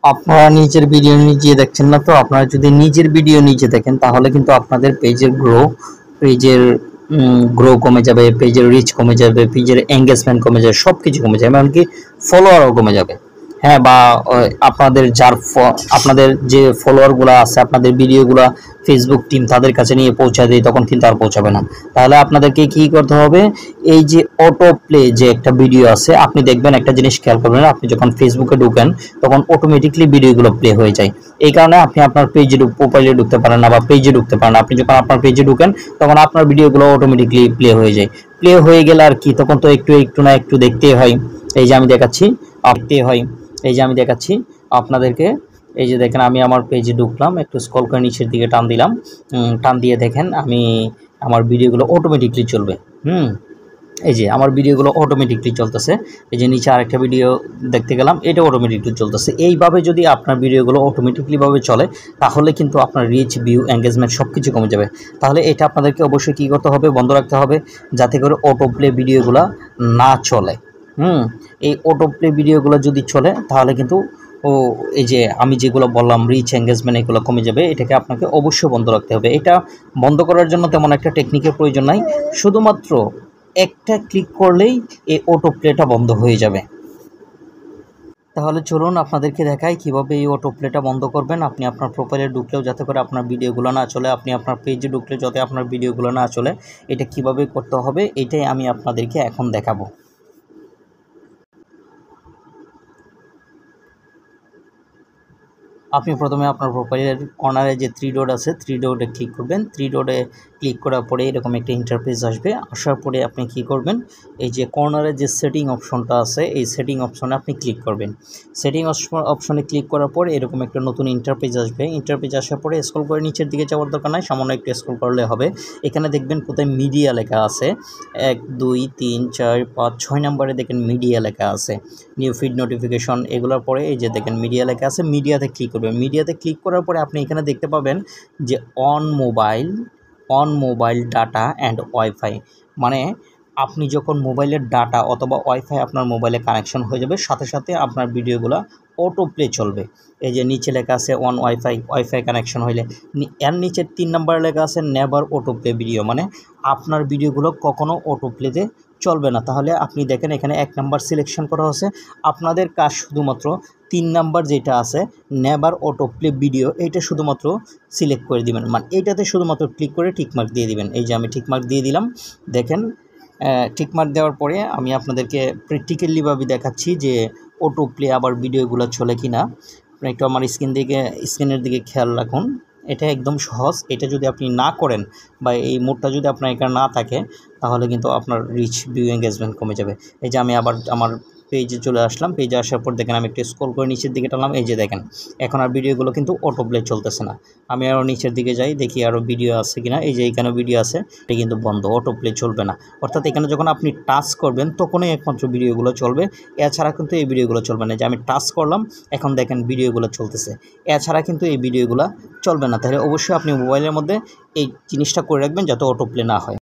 আপনারা নিজের ভিডিও নিজে দেখছেন না, তো আপনারা যদি নিজের ভিডিও নিজে দেখেন তাহলে কিন্তু আপনাদের পেজের গ্রো কমে যাবে, পেজের রিচ কমে যাবে, পেজের এঙ্গেজমেন্ট কমে যাবে, সবকিছু কমে যাবে, এমনকি ফলোয়ারও কমে যাবে। হ্যাঁ, বা আপনাদের আপনাদের যে ফলোয়ার গুলা আছে, আপনাদের ভিডিওগুলা ফেসবুক টিম তাদের কাছে নিয়ে পৌঁছায় দেয়, তখন কিন্তু আর পৌঁছাবে না। তাহলে আপনাদেরকে কি করতে হবে, এই যে অটো প্লে যে একটা ভিডিও আছে, আপনি দেখবেন একটা জিনিস খেয়াল করবেন, আপনি যখন ফেসবুকে ঢুকেন তখন অটোমেটিকলি ভিডিওগুলো প্লে হয়ে যায়। এই কারণে আপনি আপনার পেজে প্রোফাইলে ঢুকতে পারেন না বা পেজে ঢুকতে পারেন না। আপনি যখন আপনার পেজে ঢুকেন তখন আপনার ভিডিওগুলো অটোমেটিকলি প্লে হয়ে যায়। প্লে হয়ে গেলে আর কি, তখন তো একটু একটু না একটু দেখতেই হয়। এই যে আমি দেখাচ্ছি, দেখতে হয়। এই যে আমি দেখাচ্ছি আপনাদেরকে, এই যে দেখেন আমি আমার পেজে ঢুকলাম, একটু স্ক্রল করে নিচের দিকে টান দিলাম, টান দিয়ে দেখেন আমি আমার ভিডিওগুলো অটোমেটিকলি চলবে। এই যে আমার ভিডিওগুলো অটোমেটিকলি চলতেছে। এই যে নিচে আরেকটা ভিডিও দেখতে গেলাম, এটা অটোমেটিকলি চলতেছে। এইভাবে যদি আপনার ভিডিওগুলো অটোমেটিকলিভাবে চলে তাহলে কিন্তু আপনার রিচ, ভিউ, এঙ্গেজমেন্ট সব কিছু কমে যাবে। তাহলে এটা আপনাদেরকে অবশ্যই কী করতে হবে, বন্ধ রাখতে হবে, যাতে করে অটো প্লে ভিডিওগুলো না চলে। এই অটো প্লে ভিডিওগুলো যদি চলে তাহলে কিন্তু এই যে আমি যেগুলো বললাম রিচ, এঙ্গেজমেন্ট এগুলো কমে যাবে। এটাকে আপনাকে অবশ্যই বন্ধ রাখতে হবে। এটা বন্ধ করার জন্য তেমন একটা টেকনিকের প্রয়োজন নাই, শুধুমাত্র একটা ক্লিক করলেই এই অটো প্লেটা বন্ধ হয়ে যাবে। তাহলে চলুন আপনাদেরকে দেখাই কিভাবে এই অটো প্লেটা বন্ধ করবেন। আপনি আপনার প্রোফাইলে ঢুকলেও যাতে করে আপনার ভিডিওগুলো না চলে, আপনি আপনার পেজে ঢুকলে যাতে আপনার ভিডিওগুলো না চলে, এটা কিভাবে করতে হবে এটাই আমি আপনাদেরকে এখন দেখাবো। আপনি প্রথমে আপনার প্রোফাইলের কর্নারে যে থ্রি ডট আছে, থ্রি ডটে ক্লিক করবেন। থ্রি ডটে ক্লিক করার পরে এরকম একটা ইন্টারফেস আসবে। আসার পরে আপনি কি করবেন, এই যে কর্নারে যে সেটিং অপশনটা আছে, এই সেটিং অপশনে আপনি ক্লিক করবেন। সেটিং অপশনে ক্লিক করার পর এরকম একটা নতুন ইন্টারফেস আসবে। ইন্টারফেস আসার পরে স্ক্রল করে নিচের দিকে যাওয়ার দরকার নাই, সামান্য একটু স্ক্রল করলে হবে। এখানে দেখবেন কোথায় মিডিয়া লেখা আছে, 1 2 3 4 5 6 নম্বরে দেখেন মিডিয়া লেখা আছে, নিউ ফিড, নোটিফিকেশন, এগুলোর পরে এই যে দেখেন মিডিয়া লেখা আছে, মিডিয়াতে ক্লিক করবেন। মিডিয়াতে ক্লিক করার পরে আপনি এখানে দেখতে পাবেন যে on mobile data and wifi, মানে আপনি যখন মোবাইলের ডাটা অথবা ওয়াইফাই আপনার মোবাইলে কানেকশন হয়ে যাবে, সাথে সাথে আপনার ভিডিওগুলো অটো প্লে চলবে। এই যে নিচে লেখা আছে অন ওয়াইফাই কানেকশন হইলে, এর নিচে 3 নম্বর লেখা আছে নেভার অটো প্লে ভিডিও, মানে আপনার ভিডিওগুলো কখনো অটো প্লেতে চলবে না। তাহলে আপনি দেখেন এখানে 1 নাম্বার সিলেকশন করা হচ্ছে। আপনাদের কাজ শুধুমাত্র 3 নাম্বার যেটা আছে নেভার অটো প্লে ভিডিও, এইটা শুধুমাত্র সিলেক্ট করে দিবেন, মানে এইটাতে শুধুমাত্র ক্লিক করে টিকমার্ক দিয়ে দিবেন। এই যে আমি টিকমার্ক দিয়ে দিলাম। দেখেন টিকমার্ক দেওয়ার পরে আমি আপনাদেরকে প্র্যাকটিক্যালিভাবে দেখাচ্ছি যে অটো প্লে আবার ভিডিওগুলো চলে কি না। আপনি একটু আমার স্ক্রিনের দিকে খেয়াল রাখুন। এটা একদম সহজ। এটা যদি আপনি না করেন বা এই মোডটা যদি আপনার এখানে না থাকে তাহলে কিন্তু আপনার রিচ, ভিউ, এঙ্গেজমেন্ট কমে যাবে। এই যে আমি আবার আমার পেজে চলে আসলাম। পেজে আসার পর দেখেন আমি একটু স্ক্রল করে নিচের দিকে টানলাম। এই যে দেখেন এখন আর ভিডিওগুলো কিন্তু অটো প্লে চলতেছে না। আমি আরও নিচের দিকে যাই, দেখি আরও ভিডিও আছে কিনা। এই যে এখানে ভিডিও আছে, এটা কিন্তু বন্ধ, অটো প্লে চলবে না। অর্থাৎ এখানে যখন আপনি টাচ করবেন তখনই একমাত্র ভিডিওগুলো চলবে, এছাড়া কিন্তু এই ভিডিওগুলো চলবে না। যে আমি টাচ করলাম, এখন দেখেন ভিডিওগুলো চলতেছে, এছাড়া কিন্তু এই ভিডিওগুলো চলবে না। তাহলে অবশ্যই আপনি মোবাইলের মধ্যে এই জিনিসটা করে রাখবেন যাতে অটো প্লে না হয়।